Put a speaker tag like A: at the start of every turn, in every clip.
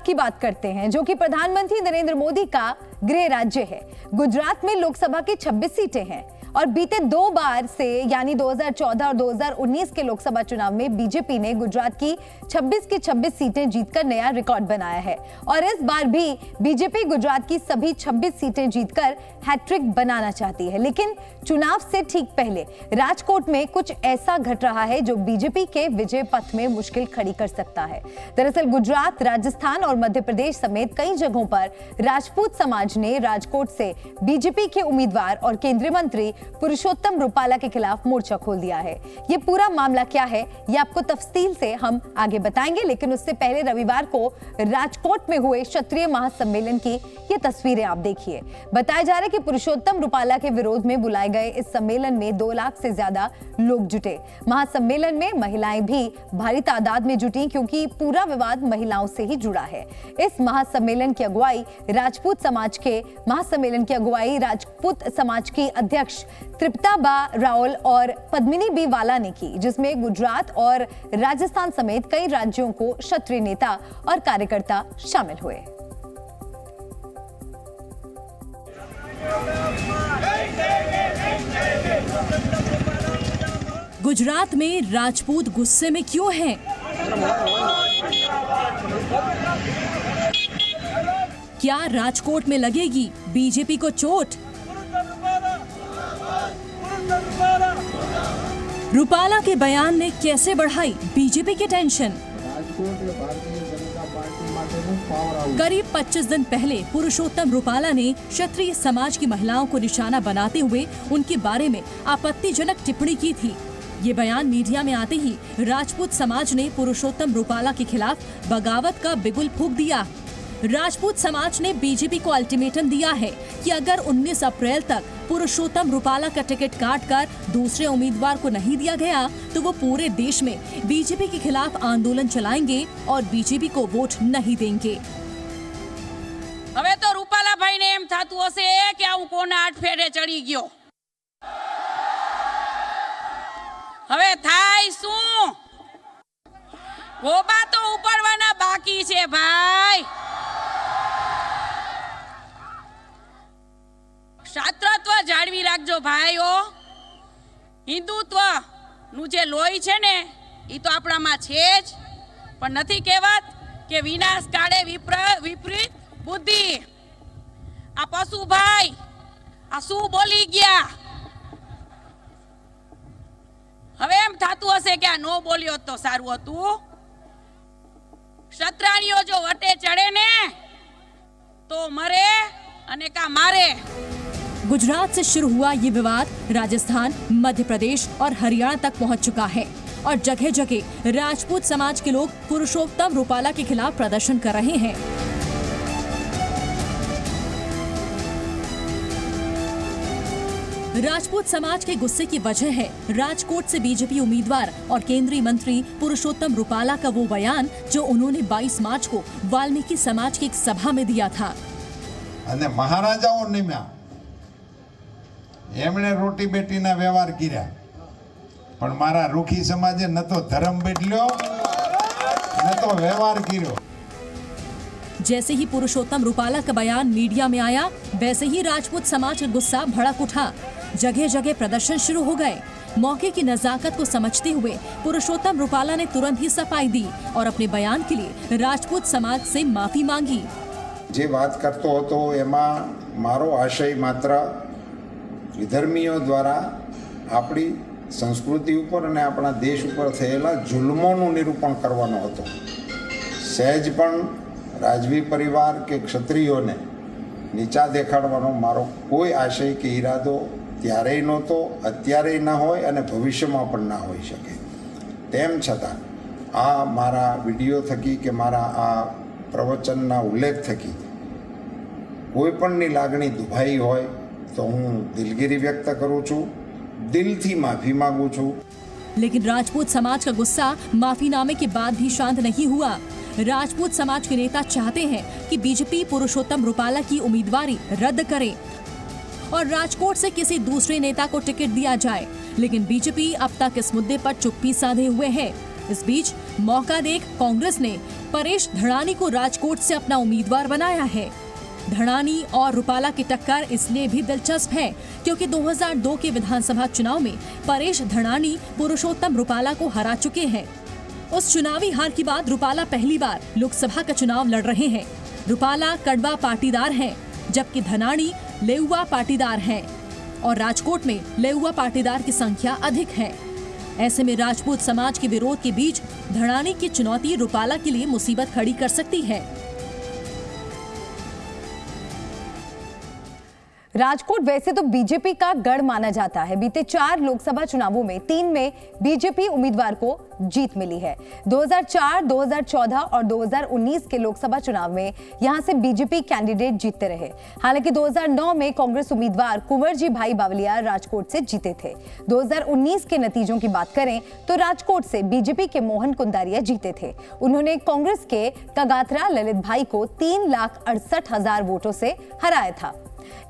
A: की बात करते हैं, जो कि प्रधानमंत्री नरेंद्र मोदी का गृह राज्य है। गुजरात में लोकसभा की 26 सीटें हैं और बीते 2 बार से यानी 2014 और 2019 के लोकसभा चुनाव में बीजेपी ने गुजरात की 26 की 26 सीटें जीतकर नया रिकॉर्ड बनाया है और इस बार भी बीजेपी गुजरात की सभी 26 सीटें जीतकर हैट्रिक बनाना चाहती है। लेकिन चुनाव से ठीक पहले राजकोट में कुछ ऐसा घट रहा है जो बीजेपी के विजय पथ में मुश्किल खड़ी कर सकता है। दरअसल गुजरात, राजस्थान और मध्य प्रदेश समेत कई जगहों पर राजपूत समाज ने राजकोट से बीजेपी के उम्मीदवार और केंद्रीय मंत्री पुरुषोत्तम रुपाला के खिलाफ मोर्चा खोल दिया है। ये पूरा मामला क्या है, ये आपको तफसील से हम आगे बताएंगे, लेकिन उससे पहले रविवार को राजकोट में हुए क्षत्रिय महासम्मेलन की ये तस्वीरें आप देखिए। बताया जा रहा है कि पुरुषोत्तम रुपाला के विरोध में बुलाए गए इस सम्मेलन में 2 लाख से ज्यादा लोग जुटे। महासम्मेलन में महिलाएं भी भारी तादाद में जुटी क्योंकि पूरा विवाद महिलाओं से ही जुड़ा है। इस महासम्मेलन की अगुवाई राजपूत समाज की अध्यक्ष तृप्ता बा रावल और पद्मिनी बी वाला ने की, जिसमें गुजरात और राजस्थान समेत कई राज्यों को क्षत्रिय नेता और कार्यकर्ता शामिल हुए।
B: गुजरात में राजपूत गुस्से में क्यों हैं? क्या राजकोट में लगेगी बीजेपी को चोट? रुपाला के बयान ने कैसे बढ़ाई बीजेपी की टेंशन? करीब 25 दिन पहले पुरुषोत्तम रुपाला ने क्षत्रिय समाज की महिलाओं को निशाना बनाते हुए उनके बारे में आपत्तिजनक टिप्पणी की थी। ये बयान मीडिया में आते ही राजपूत समाज ने पुरुषोत्तम रुपाला के खिलाफ बगावत का बिगुल फूंक दिया। राजपूत समाज ने बीजेपी को अल्टीमेटम दिया है कि अगर 19 अप्रैल तक पुरुषोत्तम रुपाला का टिकट काटकर दूसरे उम्मीदवार को नहीं दिया गया तो वो पूरे देश में बीजेपी के खिलाफ आंदोलन चलाएंगे और बीजेपी को वोट नहीं देंगे।
C: હવે તો રૂપાલા ભાઈ ને એમ થાતું હશે કે હું કોના આઠ ફેરે ચડી ગયો। હવે થાય શું? ગોબા તો ઉપડવાના બાકી છે ભાઈ। શાસ્ત્રત્વ જાળવી રાખજો ભાઈઓ। હિન્દુત્વ નું જે લોહી છે ને એ તો આપણામાં છે જ, પણ નથી કહેવત કે વિનાશ કાળે વિપરીત बुद्धि। आ पशु भाई आ शू बोली गया। हवे एम थातुं हशे के आ नो बोल्यो तो सारू हतुं। क्षत्राणियो जो वटे चढ़े ने तो मरे अने का मारे।
B: गुजरात से शुरू हुआ ये विवाद राजस्थान, मध्य प्रदेश और हरियाणा तक पहुंच चुका है और जगह जगह राजपूत समाज के लोग पुरुषोत्तम रुपाला के खिलाफ प्रदर्शन कर रहे हैं। राजपूत समाज के गुस्से की वजह है राजकोट से बीजेपी उम्मीदवार और केंद्रीय मंत्री पुरुषोत्तम रुपाला का वो बयान जो उन्होंने 22 मार्च को वाल्मीकि समाज की एक सभा में दिया था।
D: महाराजाओं ने एमणे रोटी बेटी ना व्यवहार किया, पण मारा रूखी समाजे न तो धर्म बदल्यो न तो व्यवहार कियो।
B: जैसे ही पुरुषोत्तम रुपाला का बयान मीडिया में आया वैसे ही राजपूत समाज का गुस्सा भड़क उठा। जगह जगह प्रदर्शन शुरू हो गए। मौके की नजाकत को समझते हुए पुरुषोत्तम रुपाला ने तुरंत ही सफाई दी और अपने बयान के लिए राजपूत समाज से माफी मांगी।
D: जे बात करतो हतो एमा मारो आशय मात्र विधर्मीओ द्वारा आपणी संस्कृति उपर अने आपणा देश उपर थयेला जुल्मोनुं निरूपण करवानो हतो। सहज पण राजवी परिवार के क्षत्रियों ने नीचा देखाड़वानो मारो कोई आशय के इरादो त्यारे नहोतो, अत्यारे न होय अने भविष्यमां पण न होई शके। तेम छतां आ मारा विडियो थकी के मारा आ प्रवचनना उल्लेख थकी कोईपणनी लागणी दुभाई होय तो हूँ दिलगिरी व्यक्त करूँ छूं, दिलथी माफी मांगू छूं।
B: लेकिन राजपूत समाज का गुस्सा माफीनामे के बाद भी शांत नहीं हुआ। राजपूत समाज के नेता चाहते हैं कि बीजेपी पुरुषोत्तम रुपाला की उम्मीदवारी रद्द करे और राजकोट से किसी दूसरे नेता को टिकट दिया जाए, लेकिन बीजेपी अब तक इस मुद्दे पर चुप्पी साधे हुए है। इस बीच मौका देख कांग्रेस ने परेश धड़ानी को राजकोट से अपना उम्मीदवार बनाया है। धड़ानी और रूपाला की टक्कर इसलिए भी दिलचस्प है क्योंकि 2002 के विधानसभा चुनाव में परेश धड़ानी पुरुषोत्तम रूपाला को हरा चुके हैं। उस चुनावी हार के बाद रूपाला पहली बार लोकसभा का चुनाव लड़ रहे हैं। रूपाला कड़वा पाटीदार हैं, जबकि धड़ानी लेउआ पाटीदार हैं और राजकोट में लेउआ पाटीदार की संख्या अधिक है। ऐसे में राजपूत समाज के विरोध के बीच धड़ानी की चुनौती रूपाला के लिए मुसीबत खड़ी कर सकती है।
A: राजकोट वैसे तो बीजेपी का गढ़ माना जाता है। बीते 4 लोकसभा चुनावों में 3 में बीजेपी उम्मीदवार को जीत मिली है। 2004, 2014 और 2019 के लोकसभा चुनाव में यहां से बीजेपी कैंडिडेट जीतते रहे। हालांकि 2009 में कांग्रेस उम्मीदवार कुंवरजी भाई बावलिया राजकोट से जीते थे। 2019 के नतीजों की बात करें तो राजकोट से बीजेपी के मोहन कुंदारिया जीते थे। उन्होंने कांग्रेस के कगाथरा ललित भाई को 3,68,000 वोटों से हराया था।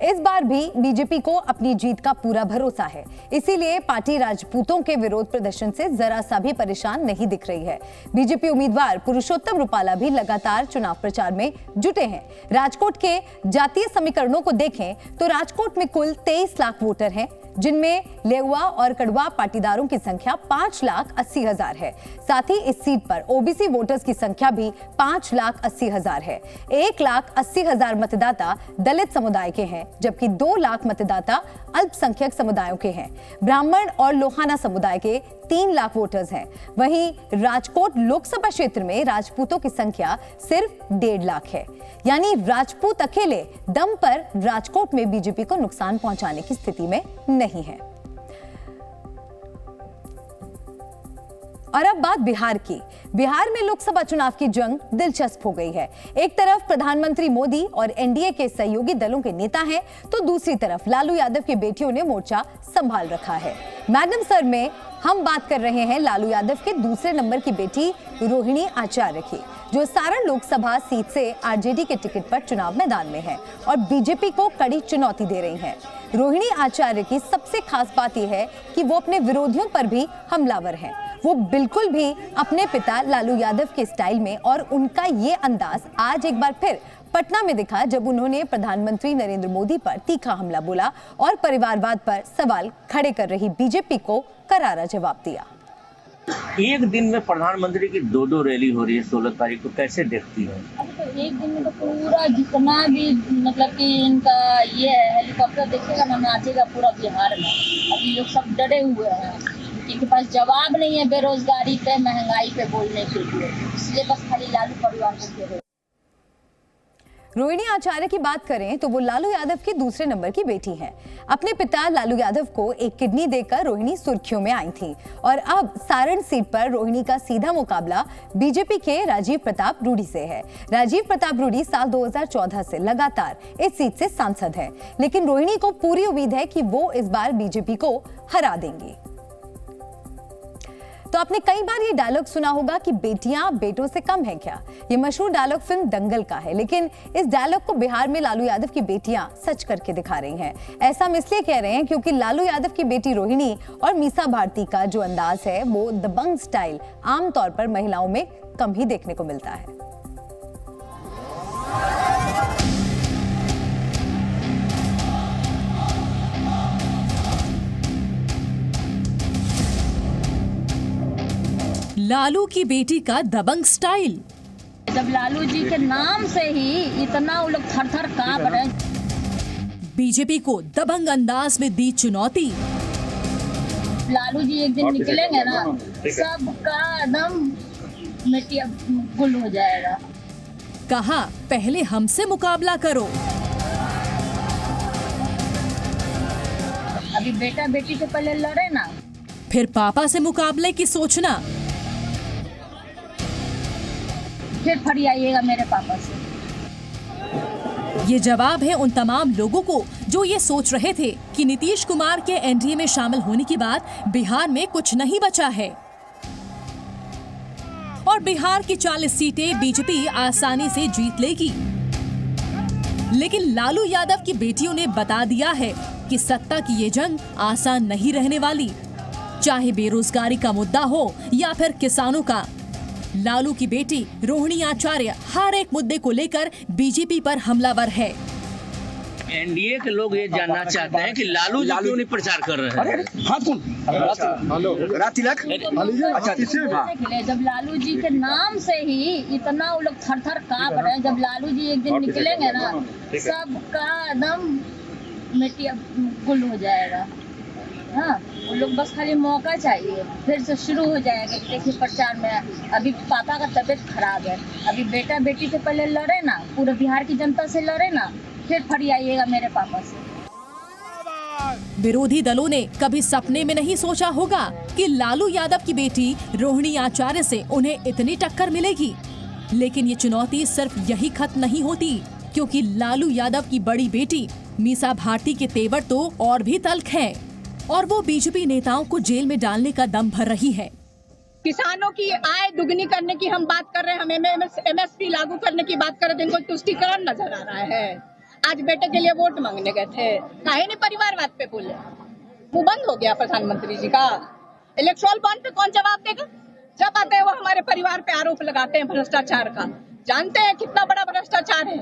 A: इस बार भी बीजेपी को अपनी जीत का पूरा भरोसा है, इसीलिए पार्टी राजपूतों के विरोध प्रदर्शन से जरा सा भी परेशान नहीं दिख रही है। बीजेपी उम्मीदवार पुरुषोत्तम रूपाला भी लगातार चुनाव प्रचार में जुटे हैं। राजकोट के जातीय समीकरणों को देखें तो राजकोट में कुल 23 लाख वोटर हैं, जिनमें लेउआ और कड़वा पाटीदारों की संख्या 5,80,000 है। साथ ही इस सीट पर ओबीसी वोटर्स की संख्या भी 5,80,000 है। 1,80,000 मतदाता दलित समुदाय के हैं, जबकि 2 लाख मतदाता अल्पसंख्यक समुदायों के हैं। ब्राह्मण और लोहाना समुदाय के 3 लाख वोटर्स हैं। वहीं राजकोट लोकसभा क्षेत्र में राजपूतों की संख्या सिर्फ 1.5 लाख है। यानी राजपूत अकेले दम पर राजकोट में बीजेपी को नुकसान पहुंचाने की स्थिति में नहीं है। और अब बात बिहार की। बिहार में लोकसभा चुनाव की जंग दिलचस्प हो गई है। एक तरफ प्रधानमंत्री मोदी और एनडीए के सहयोगी दलों के नेता हैं, तो दूसरी तरफ लालू यादव की बेटियों ने मोर्चा संभाल रखा है। मैडम सर में हम बात कर रहे हैं लालू यादव के दूसरे नंबर की बेटी रोहिणी आचार्य की, जो सारण लोकसभा सीट से आरजेडी के टिकट पर चुनाव मैदान में है और बीजेपी को कड़ी चुनौती दे रही हैं। रोहिणी आचार्य की सबसे खास बात यह है कि वो अपने विरोधियों पर भी हमलावर हैं। वो बिल्कुल भी अपने पिता लालू यादव के स्टाइल में, और उनका ये अंदाज आज एक बार फिर पटना में दिखा जब उन्होंने प्रधानमंत्री नरेंद्र मोदी पर तीखा हमला बोला और परिवारवाद पर सवाल खड़े कर रही बीजेपी को करारा जवाब दिया।
E: एक दिन में प्रधानमंत्री की 2 रैली हो रही है 16 तारीख को, कैसे देखती है?
F: तो एक दिन में तो पूरा जितना भी मतलब कि इनका ये हेलीकॉप्टर देखेगा ना, नाचेगा पूरा बिहार में। अभी लोग सब डरे हुए हैं, इनके पास जवाब नहीं है बेरोजगारी पे, महंगाई पे बोलने के लिए, इसलिए बस खाली लालू परिवार को घेरे।
A: रोहिणी आचार्य की बात करें तो वो लालू यादव की दूसरे नंबर की बेटी हैं। अपने पिता लालू यादव को एक किडनी देकर रोहिणी सुर्खियों में आई थी और अब सारण सीट पर रोहिणी का सीधा मुकाबला बीजेपी के राजीव प्रताप रूडी से है। राजीव प्रताप रूडी साल 2014 से लगातार इस सीट से सांसद हैं, लेकिन रोहिणी को पूरी उम्मीद है कि वो इस बार बीजेपी को हरा देंगी। तो आपने कई बार ये डायलॉग सुना होगा कि बेटियां बेटों से कम है क्या। ये मशहूर डायलॉग फिल्म दंगल का है, लेकिन इस डायलॉग को बिहार में लालू यादव की बेटियां सच करके दिखा रही हैं। ऐसा हम इसलिए कह रहे हैं क्योंकि लालू यादव की बेटी रोहिणी और मीसा भारती का जो अंदाज है वो दबंग स्टाइल आमतौर पर महिलाओं में कम ही देखने को मिलता है।
B: लालू की बेटी का दबंग स्टाइल।
F: जब लालू जी के नाम से ही इतना वो लोग थर-थर कांप रहे।
B: बीजेपी को दबंग अंदाज में दी चुनौती।
F: लालू जी एक दिन निकलेंगे ना, सबका एकदम मिट्टी गुल हो जाएगा।
B: कहा पहले हमसे मुकाबला करो।
F: अभी बेटा बेटी से पहले लड़े ना,
B: फिर पापा से मुकाबले की सोचना,
F: फिर फरियाइएगा मेरे पापा से।
B: ये जवाब है उन तमाम लोगों को जो ये सोच रहे थे कि नीतीश कुमार के एनडीए में शामिल होने के बाद बिहार में कुछ नहीं बचा है और बिहार की 40 सीटें बीजेपी आसानी से जीत लेगी। लेकिन लालू यादव की बेटियों ने बता दिया है कि सत्ता की ये जंग आसान नहीं रहने वाली, चाहे बेरोजगारी का मुद्दा हो या फिर किसानों का। लालू की बेटी रोहिणी आचार्य हर एक मुद्दे को लेकर बीजेपी पर हमलावर है।
E: एनडीए के लोग ये जानना चाहते हैं कि लालू जी क्यों नहीं प्रचार कर रहे हैं।
F: जब लालू जी के नाम से ही इतना वो लोग थर थर कांप रहे हैं, जब लालू जी एक दिन निकलेंगे ना, सबका एकदम मिट्टी गुल हो जाएगा। हाँ, वो लोग बस खाली मौका चाहिए, फिर से शुरू हो जाएगा। देखिए प्रचार में अभी पापा का तबीयत खराब है, अभी बेटा बेटी से पहले लड़े ना, पूरे बिहार की जनता से लड़े ना, फिर फरियाइएगा मेरे पापा से।
B: विरोधी दलों ने कभी सपने में नहीं सोचा होगा कि लालू यादव की बेटी रोहिणी आचार्य से उन्हें इतनी टक्कर मिलेगी। लेकिन ये चुनौती सिर्फ यही खत्म नहीं होती, क्योंकि लालू यादव की बड़ी बेटी मीसा भारती के तेवर तो और भी तल्ख हैं, और वो बीजेपी नेताओं को जेल में डालने का दम भर रही है।
G: किसानों की आय दुगनी करने की हम बात कर रहे हैं, हम MSP लागू करने की बात कर रहे थे, इनको तुष्टीकरण नजर आ रहा है। आज बेटे के लिए वोट मांगने गए थे, काहे नहीं परिवारवाद पे बोले? वो बंद हो गया प्रधानमंत्री जी का। इलेक्ट्रल बॉन्ड पे कौन जवाब देगा? जब आते हैं वो हमारे परिवार पे आरोप लगाते हैं भ्रष्टाचार का। जानते हैं कितना बड़ा भ्रष्टाचार है?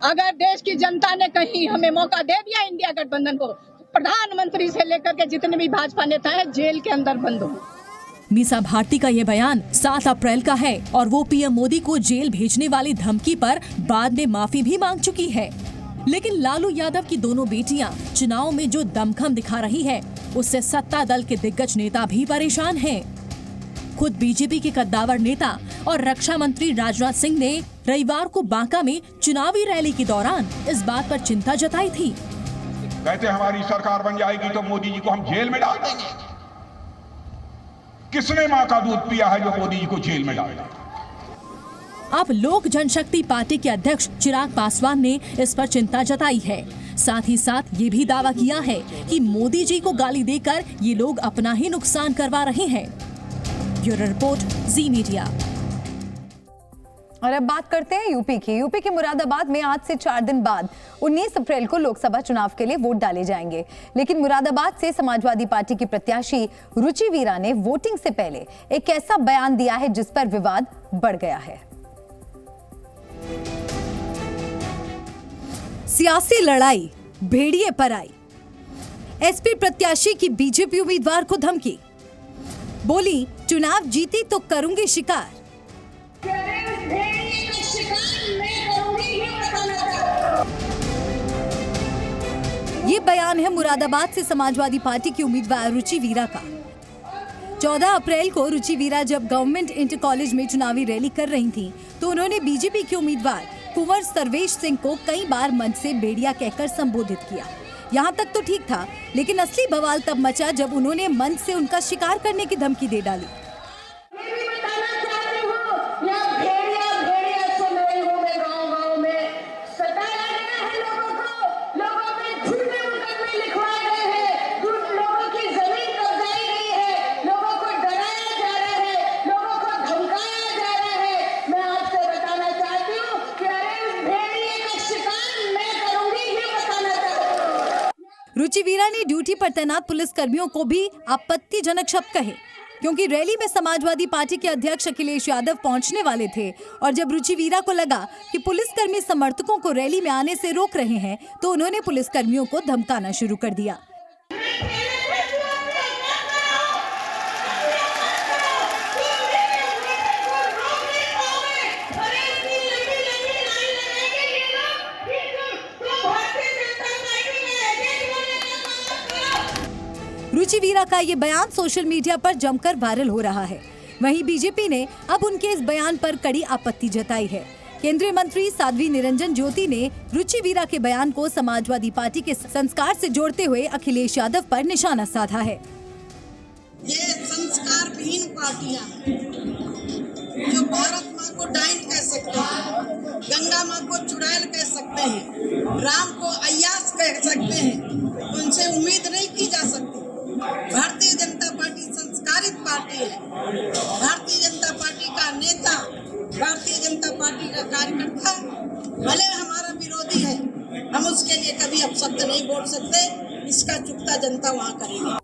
G: अगर देश की जनता ने कहीं हमें मौका दे दिया इंडिया गठबंधन को, प्रधानमंत्री से लेकर के जितने भी भाजपा नेता हैं जेल के अंदर बंद हो।
B: मीसा भारती का ये बयान 7 अप्रैल का है, और वो पीएम मोदी को जेल भेजने वाली धमकी पर बाद में माफी भी मांग चुकी है। लेकिन लालू यादव की दोनों बेटियां चुनाव में जो दमखम दिखा रही है, उससे सत्ता दल के दिग्गज नेता भी परेशान हैं। खुद बीजेपी के कद्दावर नेता और रक्षा मंत्री राजनाथ सिंह ने रविवार को बांका में चुनावी रैली के दौरान इस बात पर चिंता जताई थी।
H: कहते हमारी सरकार बन जाएगी तो मोदी जी को हम जेल में डाल देंगे। किसने मां का दूध पिया है जो मोदी जी को जेल में डालेगा?
B: अब लोक जनशक्ति पार्टी के अध्यक्ष चिराग पासवान ने इस पर चिंता जताई है। साथ ही साथ ये भी दावा किया है कि मोदी जी को गाली देकर ये लोग अपना ही नुकसान करवा रहे हैं। ब्यूरो रिपोर्ट, जी मीडिया।
A: और अब बात करते हैं यूपी की। यूपी के मुरादाबाद में आज से 4 दिन बाद 19 अप्रैल को लोकसभा चुनाव के लिए वोट डाले जाएंगे। लेकिन मुरादाबाद से समाजवादी पार्टी की प्रत्याशी रुचि वीरा ने वोटिंग से पहले एक ऐसा बयान दिया है जिस पर विवाद बढ़ गया है। सियासी लड़ाई भेड़िए पर आई। एसपी प्रत्याशी की बीजेपी उम्मीदवार को धमकी, बोली चुनाव जीती तो करूंगी शिकार। ये बयान है मुरादाबाद से समाजवादी पार्टी की उम्मीदवार रुचि वीरा का। 14 अप्रैल को रुचि वीरा जब गवर्नमेंट इंटर कॉलेज में चुनावी रैली कर रही थी, तो उन्होंने बीजेपी के उम्मीदवार कुंवर सर्वेश सिंह को कई बार मंच से बेड़िया कहकर संबोधित किया। यहाँ तक तो ठीक था, लेकिन असली बवाल तब मचा जब उन्होंने मंच से उनका शिकार करने की धमकी दे डाली। रुचि वीरा ने ड्यूटी पर तैनात पुलिस कर्मियों को भी आपत्तिजनक शब्द कहे, क्योंकि रैली में समाजवादी पार्टी के अध्यक्ष अखिलेश यादव पहुंचने वाले थे, और जब रुचि वीरा को लगा कि पुलिसकर्मी समर्थकों को रैली में आने से रोक रहे हैं, तो उन्होंने पुलिसकर्मियों को धमकाना शुरू कर दिया। रुचि वीरा का ये बयान सोशल मीडिया पर जमकर वायरल हो रहा है। वहीं बीजेपी ने अब उनके इस बयान पर कड़ी आपत्ति जताई है। केंद्रीय मंत्री साध्वी निरंजन ज्योति ने रुचि वीरा के बयान को समाजवादी पार्टी के संस्कार से जोड़ते हुए अखिलेश यादव पर निशाना साधा है।
I: ये संस्कार विहीन पार्टियां जो भारत माँ को डाइन कह सकते हैं, गंगा माँ को चुड़ैल कह सकते हैं, राम को अय्यास कह सकते हैं, उनसे उम्मीद नहीं की जा सकती। भारतीय जनता पार्टी संस्कारित पार्टी है। भारतीय जनता पार्टी का नेता, भारतीय जनता पार्टी का कार्यकर्ता भले हमारा विरोधी है, हम उसके लिए कभी अपशब्द नहीं बोल सकते। इसका चुकता जनता वहाँ करेगी।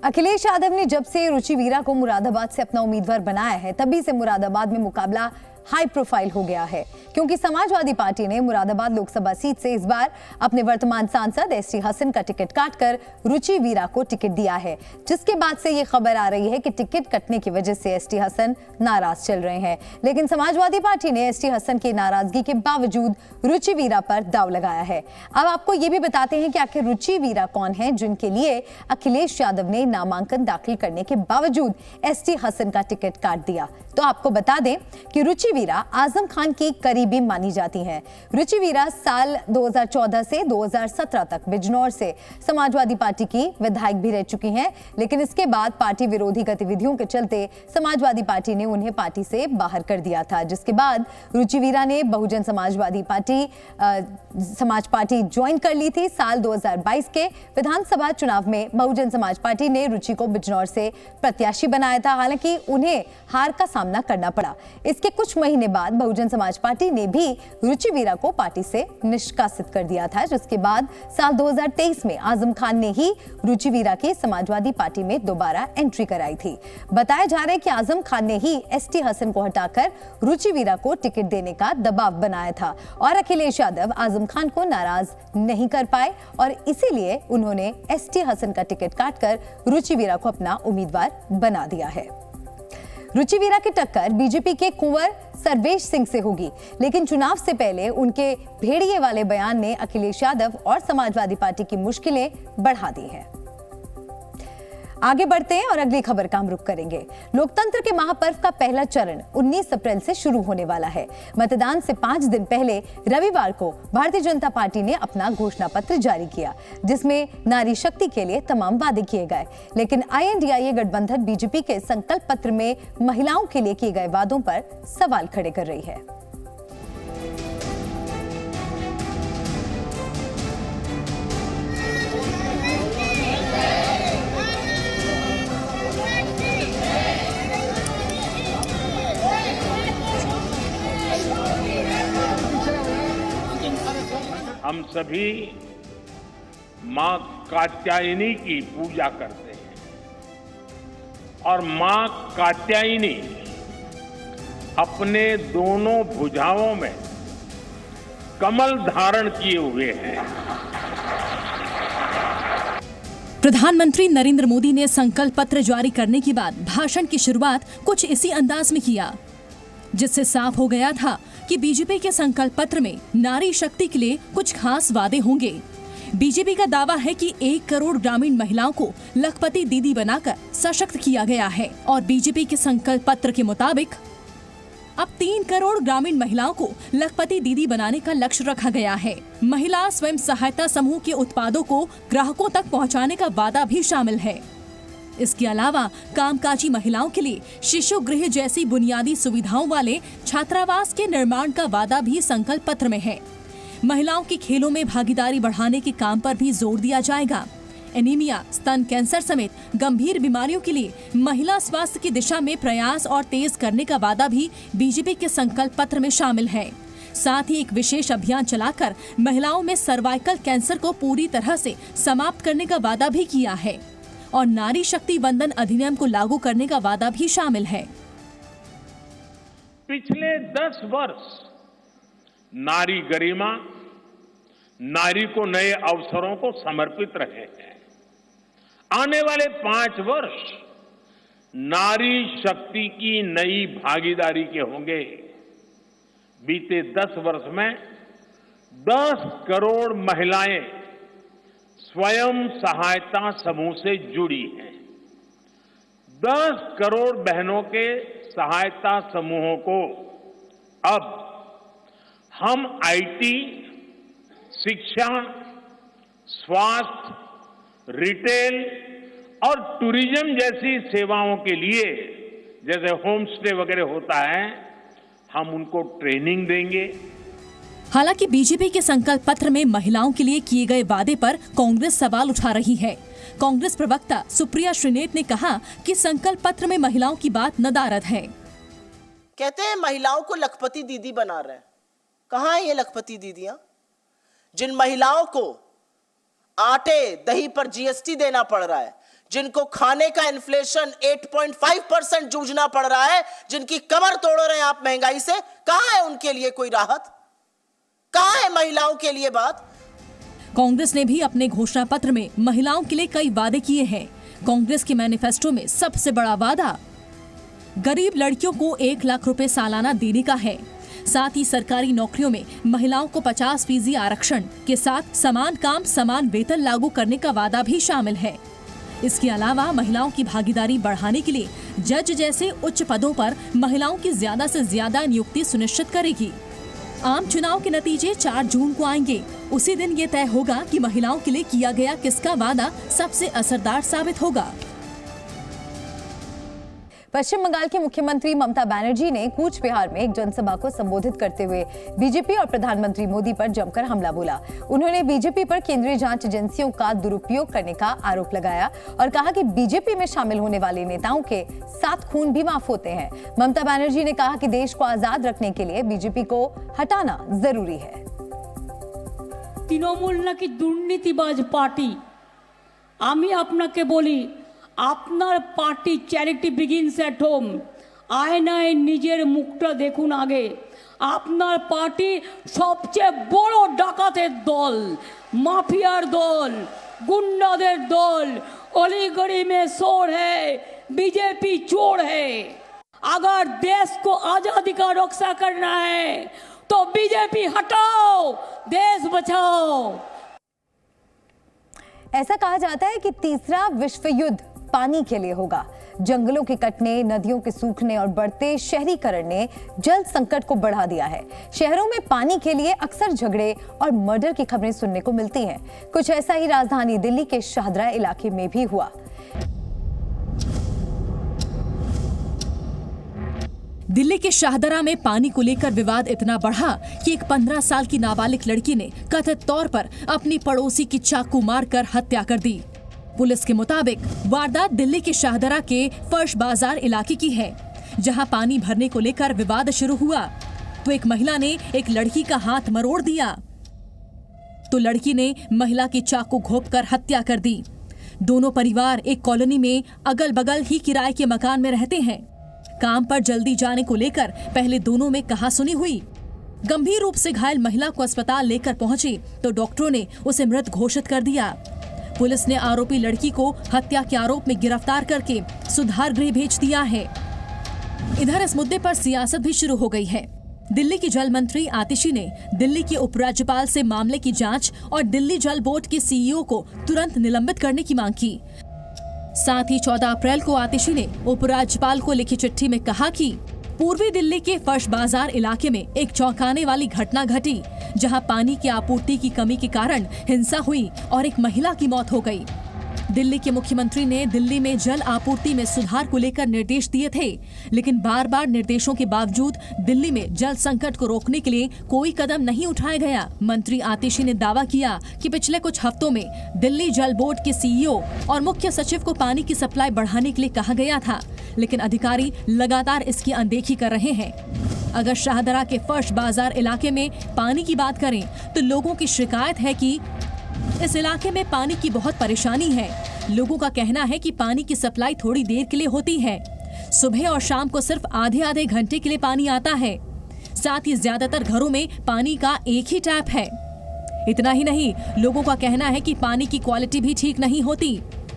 A: अखिलेश यादव ने जब से रुचि वीरा को मुरादाबाद से अपना उम्मीदवार बनाया है, तभी से मुरादाबाद में मुकाबला हाई प्रोफाइल हो गया है, क्योंकि समाजवादी पार्टी ने मुरादाबाद लोकसभा सीट से इस बार अपने वर्तमान सांसद एसटी हसन का टिकट काटकर रुचि वीरा को टिकट दिया है, जिसके बाद से ये खबर आ रही है कि टिकट कटने की वजह से एसटी हसन नाराज चल रहे हैं। लेकिन समाजवादी पार्टी ने एसटी हसन की नाराजगी के बावजूद रुचि वीरा पर दाव लगाया है। अब आपको ये भी बताते हैं कि आखिर रुचि वीरा कौन है जिनके लिए अखिलेश यादव ने नामांकन दाखिल करने के बावजूद एसटी हसन का टिकट काट दिया। तो आपको बता दें कि रुचि वीरा आजम खान की करीबी मानी जाती हैं। रुचि वीरा साल 2014 से 2017 तक बिजनौर से समाजवादी पार्टी की विधायक भी रह चुकी हैं, लेकिन इसके बाद पार्टी विरोधी गतिविधियों के चलते समाजवादी पार्टी ने उन्हें पार्टी से बाहर कर दिया था, जिसके बाद रुचि वीरा ने बहुजन समाजवादी पार्टी ज्वाइन कर ली थी। साल 2022 के विधानसभा चुनाव में बहुजन समाज पार्टी ने रुचि को बिजनौर से प्रत्याशी बनाया था, हालांकि उन्हें हार का सामना करना पड़ा। इसके कुछ महीने बाद बहुजन समाज पार्टी ने भी रुचि वीरा को पार्टी से निष्कासित कर दिया था, जिसके बाद साल 2023 में आजम खान ने ही रुचि वीरा की समाजवादी पार्टी में दोबारा एंट्री कराई थी। बताया जा रहा है कि आजम खान ने ही एसटी हसन को हटाकर रुचि वीरा को टिकट देने का दबाव बनाया था और अखिलेश यादव आजम खान को नाराज नहीं कर पाए और इसीलिए उन्होंने एसटी हसन का टिकट काटकर रुचि वीरा को अपना उम्मीदवार बना दिया है। रुचि वीरा की टक्कर बीजेपी के कुंवर सर्वेश सिंह से होगी, लेकिन चुनाव से पहले उनके भेड़िए वाले बयान ने अखिलेश यादव और समाजवादी पार्टी की मुश्किलें बढ़ा दी हैं। आगे बढ़ते हैं और अगली खबर का हम रुख करेंगे। लोकतंत्र के महापर्व का पहला चरण 19 अप्रैल से शुरू होने वाला है। मतदान से 5 दिन पहले रविवार को भारतीय जनता पार्टी ने अपना घोषणा पत्र जारी किया, जिसमें नारी शक्ति के लिए तमाम वादे किए गए, लेकिन INDIA गठबंधन बीजेपी के संकल्प पत्र में महिलाओं के लिए किए गए वादों पर सवाल खड़े कर रही है।
J: हम सभी मां कात्यायनी की पूजा करते हैं और मां कात्यायनी अपने दोनों भुजाओं में कमल धारण किए हुए हैं।
B: प्रधानमंत्री नरेंद्र मोदी ने संकल्प पत्र जारी करने के बाद भाषण की शुरुआत कुछ इसी अंदाज में किया, जिससे साफ हो गया था कि बीजेपी के संकल्प पत्र में नारी शक्ति के लिए कुछ खास वादे होंगे। बीजेपी का दावा है कि 1 करोड़ ग्रामीण महिलाओं को लखपति दीदी बनाकर सशक्त किया गया है और बीजेपी के संकल्प पत्र के मुताबिक अब 3 करोड़ ग्रामीण महिलाओं को लखपति दीदी बनाने का लक्ष्य रखा गया है। महिला स्वयं सहायता समूह के उत्पादों को ग्राहकों तक पहुंचाने का वादा भी शामिल है। इसके अलावा कामकाजी महिलाओं के लिए शिशु गृह जैसी बुनियादी सुविधाओं वाले छात्रावास के निर्माण का वादा भी संकल्प पत्र में है। महिलाओं की खेलों में भागीदारी बढ़ाने के काम पर भी जोर दिया जाएगा। एनीमिया, स्तन कैंसर समेत गंभीर बीमारियों के लिए महिला स्वास्थ्य की दिशा में प्रयास और तेज करने का वादा भी बीजेपी के संकल्प पत्र में शामिल है। साथ ही एक विशेष अभियान चलाकर महिलाओं में सर्वाइकल कैंसर को पूरी तरह से समाप्त करने का वादा भी किया है और नारी शक्ति वंदन अधिनियम को लागू करने का वादा भी शामिल है।
J: पिछले 10 वर्ष नारी गरिमा, नारी को नए अवसरों को समर्पित रहे हैं। आने वाले 5 वर्ष नारी शक्ति की नई भागीदारी के होंगे। बीते 10 वर्ष में 10 करोड़ महिलाएं स्वयं सहायता समूह से जुड़ी हैं। 10 करोड़ बहनों के सहायता समूहों को अब हम IT, शिक्षा, स्वास्थ्य, रिटेल और टूरिज्म जैसी सेवाओं के लिए, जैसे होम स्टे वगैरह होता है, हम उनको ट्रेनिंग देंगे।
B: हालांकि बीजेपी के संकल्प पत्र में महिलाओं के लिए किए गए वादे पर कांग्रेस सवाल उठा रही है। कांग्रेस प्रवक्ता सुप्रिया श्रीनेत ने कहा कि संकल्प पत्र में महिलाओं की बात नदारद है।
K: कहते हैं महिलाओं को लखपति दीदी बना रहे हैं। कहाँ है ये लखपति दीदियां? जिन महिलाओं को आटे दही पर GST देना पड़ रहा है, जिनको खाने का इन्फ्लेशन 8.5% जूझना पड़ रहा है, जिनकी कमर तोड़ रहे हैं आप महंगाई से, कहां है उनके लिए कोई राहत? कहां है महिलाओं के लिए बात?
B: कांग्रेस ने भी अपने घोषणा पत्र में महिलाओं के लिए कई वादे किए हैं। कांग्रेस के मैनिफेस्टो में सबसे बड़ा वादा गरीब लड़कियों को 1 लाख रुपए सालाना देने का है। साथ ही सरकारी नौकरियों में महिलाओं को 50% आरक्षण के साथ समान काम समान वेतन लागू करने का वादा भी शामिल है। इसके अलावा महिलाओं की भागीदारी बढ़ाने के लिए जज जैसे उच्च पदों पर महिलाओं की ज्यादा से ज्यादा नियुक्ति सुनिश्चित करेगी। आम चुनाव के नतीजे 4 जून को आएंगे। उसी दिन ये तय होगा कि महिलाओं के लिए किया गया किसका वादा सबसे असरदार साबित होगा।
A: पश्चिम बंगाल की मुख्यमंत्री ममता बनर्जी ने कूच बिहार में एक जनसभा को संबोधित करते हुए बीजेपी और प्रधानमंत्री मोदी पर जमकर हमला बोला। उन्होंने बीजेपी पर केंद्रीय जांच एजेंसियों का दुरुपयोग करने का आरोप लगाया और कहा कि बीजेपी में शामिल होने वाले नेताओं के 7 खून भी माफ होते हैं। ममता बनर्जी ने कहा कि देश को आजाद रखने के लिए बीजेपी को हटाना जरूरी है।
L: तृणमूल नाकि दुर्नीतिबाज पार्टी। आमी आपनाके बोली আপনার party charity begins at home. আয়নায় নিজের মুখটা দেখুন আগে। আপনার পার্টি সবচেয়ে বড় ডাকাতের দল, মাফিয়ার দল, গুন্ডাদের দল। অলিগলি में शोर है, बीजेपी चोर है। अगर देश को आजादी का रक्षा करना है तो बीजेपी हटाओ, देश बचाओ।
A: ऐसा कहा जाता है कि तीसरा विश्व युद्ध पानी के लिए होगा। जंगलों के कटने, नदियों के सूखने और बढ़ते शहरीकरण ने जल संकट को बढ़ा दिया है। शहरों में पानी के लिए अक्सर झगड़े और मर्डर की खबरें सुनने को मिलती हैं। कुछ ऐसा ही राजधानी दिल्ली के शाहदरा इलाके में भी हुआ।
B: दिल्ली के शाहदरा में पानी को लेकर विवाद इतना बढ़ा कि एक 15 साल की नाबालिग लड़की ने कथित तौर पर अपनी पड़ोसी की चाकू मारकर हत्या कर दी। पुलिस के मुताबिक वारदात दिल्ली के शाहदरा के फर्श बाजार इलाके की है, जहां पानी भरने को लेकर विवाद शुरू हुआ तो एक महिला ने एक लड़की का हाथ मरोड़ दिया तो लड़की ने महिला की चाकू घोंपकर हत्या कर दी। दोनों परिवार एक कॉलोनी में अगल बगल ही किराए के मकान में रहते हैं। काम पर जल्दी जाने को लेकर पहले दोनों में कहासुनी हुई। गंभीर रूप से घायल महिला को अस्पताल लेकर पहुंचे तो डॉक्टरों ने उसे मृत घोषित कर दिया। पुलिस ने आरोपी लड़की को हत्या के आरोप में गिरफ्तार करके सुधार गृह भेज दिया है। इधर इस मुद्दे पर सियासत भी शुरू हो गई है। दिल्ली की जल मंत्री आतिशी ने दिल्ली के उपराज्यपाल से मामले की जांच और दिल्ली जल बोर्ड के सीईओ को तुरंत निलंबित करने की मांग की। साथ ही 14 अप्रैल को आतिशी ने उपराज्यपाल को लिखी चिट्ठी में कहा कि पूर्वी दिल्ली के फर्श बाजार इलाके में एक चौंकाने वाली घटना घटी, जहां पानी की आपूर्ति की कमी के कारण हिंसा हुई और एक महिला की मौत हो गई। दिल्ली के मुख्यमंत्री ने दिल्ली में जल आपूर्ति में सुधार को लेकर निर्देश दिए थे, लेकिन बार बार निर्देशों के बावजूद दिल्ली में जल संकट को रोकने के लिए कोई कदम नहीं उठाया गया। मंत्री आतिशी ने दावा किया कि पिछले कुछ हफ्तों में दिल्ली जल बोर्ड के सीईओ और मुख्य सचिव को पानी की सप्लाई बढ़ाने के लिए कहा गया था, लेकिन अधिकारी लगातार इसकी अनदेखी कर रहे हैं। अगर शाहदरा के फर्श बाजार इलाके में पानी की बात करें तो लोगों की शिकायत है कि इस इलाके में पानी की बहुत परेशानी है। लोगों का कहना है कि पानी की सप्लाई थोड़ी देर के लिए होती है। सुबह और शाम को सिर्फ आधे घंटे के लिए पानी आता है। साथ ही ज्यादातर घरों में पानी का एक ही टैप है। इतना ही नहीं, लोगों का कहना है कि पानी की क्वालिटी भी ठीक नहीं होती,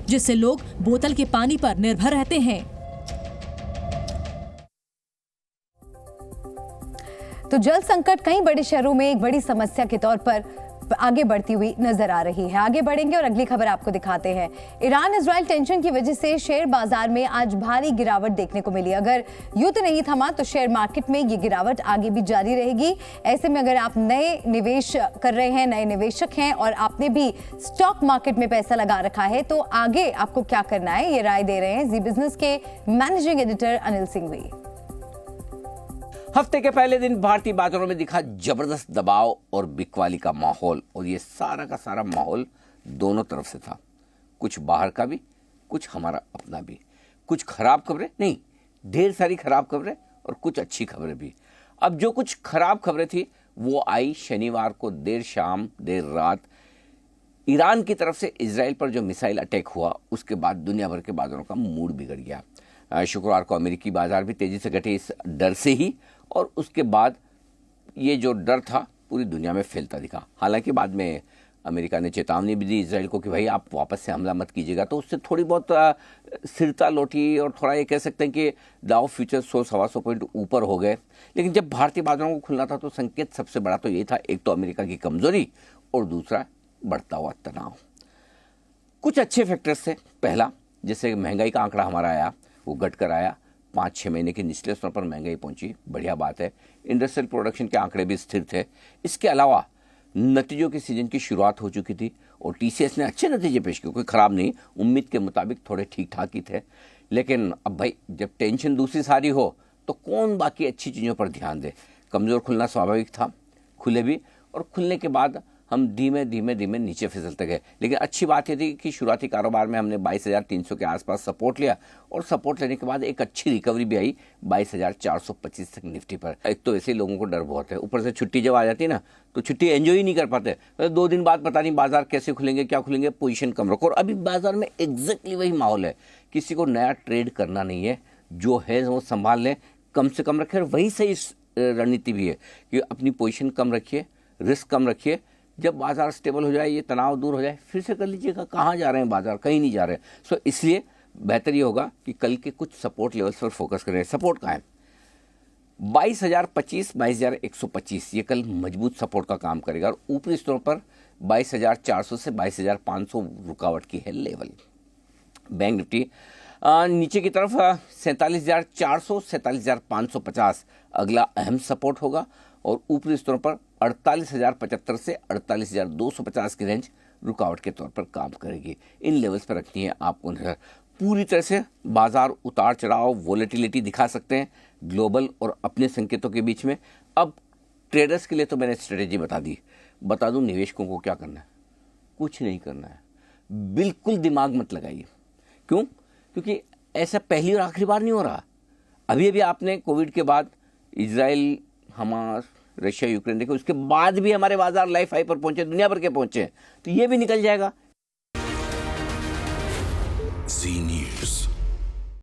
B: जिससे लोग बोतल के पानी पर निर्भर रहते हैं।
A: तो जल संकट कई बड़े शहरों में एक बड़ी समस्या के तौर पर आगे बढ़ती हुई नजर आ रही है। आगे बढ़ेंगे और अगली खबर आपको दिखाते हैं। ईरान इजराइल टेंशन की वजह से शेयर बाजार में आज भारी गिरावट देखने को मिली। अगर युद्ध नहीं थमा तो शेयर मार्केट में ये गिरावट आगे भी जारी रहेगी। ऐसे में अगर आप नए निवेश कर रहे हैं, नए निवेशक हैं और आपने भी स्टॉक मार्केट में पैसा लगा रखा है, तो आगे आपको क्या करना है, ये राय दे रहे हैं जी बिजनेस के मैनेजिंग एडिटर अनिल सिंघवी।
M: हफ्ते के पहले दिन भारतीय बाजारों में दिखा जबरदस्त दबाव और बिकवाली का माहौल, और ये सारा का सारा माहौल दोनों तरफ से था। कुछ बाहर का भी, कुछ हमारा अपना भी। कुछ खराब खबरें नहीं, ढेर सारी खराब खबरें और कुछ अच्छी खबरें भी। अब जो कुछ खराब खबरें थी वो आई शनिवार को देर शाम देर रात ईरान की तरफ से इजराइल पर जो मिसाइल अटैक हुआ उसके बाद दुनिया भर के बाजारों का मूड बिगड़ गया। शुक्रवार को अमेरिकी बाजार भी तेजी से घटे इस डर से ही, और उसके बाद ये जो डर था पूरी दुनिया में फैलता दिखा। हालांकि बाद में अमेरिका ने चेतावनी भी दी इजराइल को कि भाई आप वापस से हमला मत कीजिएगा, तो उससे थोड़ी बहुत स्थिरता लौटी और थोड़ा ये कह सकते हैं कि डाउ फ्यूचर्स 100-125 पॉइंट ऊपर हो गए। लेकिन जब भारतीय बाजारों को खुलना था तो संकेत सबसे बड़ा तो ये था, एक तो अमेरिका की कमजोरी और दूसरा बढ़ता हुआ तनाव। कुछ अच्छे फैक्टर्स थे। पहला, जैसे महंगाई का आंकड़ा हमारा आया, वो घट कर आया, 5-6 महीने के निचले स्तर पर महंगाई पहुंची, बढ़िया बात है। इंडस्ट्रियल प्रोडक्शन के आंकड़े भी स्थिर थे। इसके अलावा नतीजों के सीजन की शुरुआत हो चुकी थी और टीसीएस ने अच्छे नतीजे पेश किए, कोई खराब नहीं, उम्मीद के मुताबिक थोड़े ठीक ठाक ही थे। लेकिन अब भाई जब टेंशन दूसरी सारी हो तो कौन बाकी अच्छी चीज़ों पर ध्यान दे। कमज़ोर खुलना स्वाभाविक था, खुले भी, और खुलने के बाद हम धीमे धीमे धीमे नीचे फिसलते गए। लेकिन अच्छी बात यह थी कि शुरुआती कारोबार में हमने 22,300 के आसपास सपोर्ट लिया और सपोर्ट लेने के बाद एक अच्छी रिकवरी भी आई 22,425 तक निफ्टी पर। एक तो ऐसे ही लोगों को डर बहुत है, ऊपर से छुट्टी जब आ जाती है ना तो छुट्टी एंजॉय ही नहीं कर पाते। 2 दिन बाद पता नहीं बाजार कैसे खुलेंगे, क्या खुलेंगे, पोजीशन कम रखो। और अभी बाजार में एग्जैक्टली वही माहौल है, किसी को नया ट्रेड करना नहीं है, जो है वो संभाल लें, कम से कम रखें। और वही सही रणनीति भी है कि अपनी पोजीशन कम रखिए, रिस्क कम रखिए। जब बाजार स्टेबल हो जाए, ये तनाव दूर हो जाए, फिर से कर लीजिएगा। कहाँ जा रहे हैं बाजार, कहीं नहीं जा रहे हैं। सो इसलिए बेहतर ये होगा कि कल के कुछ सपोर्ट लेवल्स पर फोकस करें। सपोर्ट कहाँ है? 22,025, 22,125 ये कल मजबूत सपोर्ट का काम करेगा और ऊपरी स्तरों पर 22,400 से 22,500 रुकावट की है लेवल। बैंक निफ्टी नीचे की तरफ 47,400, 47,550 अगला अहम सपोर्ट होगा और ऊपरी स्तरों पर 48,075 से 48,250 की रेंज रुकावट के तौर पर काम करेगी। इन लेवल्स पर रखनी है आपको नजर। पूरी तरह से बाजार उतार चढ़ाव, वोलेटिलिटी दिखा सकते हैं ग्लोबल और अपने संकेतों के बीच में। अब ट्रेडर्स के लिए तो मैंने स्ट्रेटेजी बता दूं निवेशकों को क्या करना है। कुछ नहीं करना है, बिल्कुल दिमाग मत लगाइए। क्यों? क्योंकि ऐसा पहली और आखिरी बार नहीं हो रहा। अभी अभी आपने कोविड के बाद इजराइल, हमास, रशिया, यूक्रेन देखे, उसके बाद भी हमारे बाजार लाइफ हाई पर पहुंचे, दुनिया भर के पहुंचे, तो ये भी निकल जाएगा।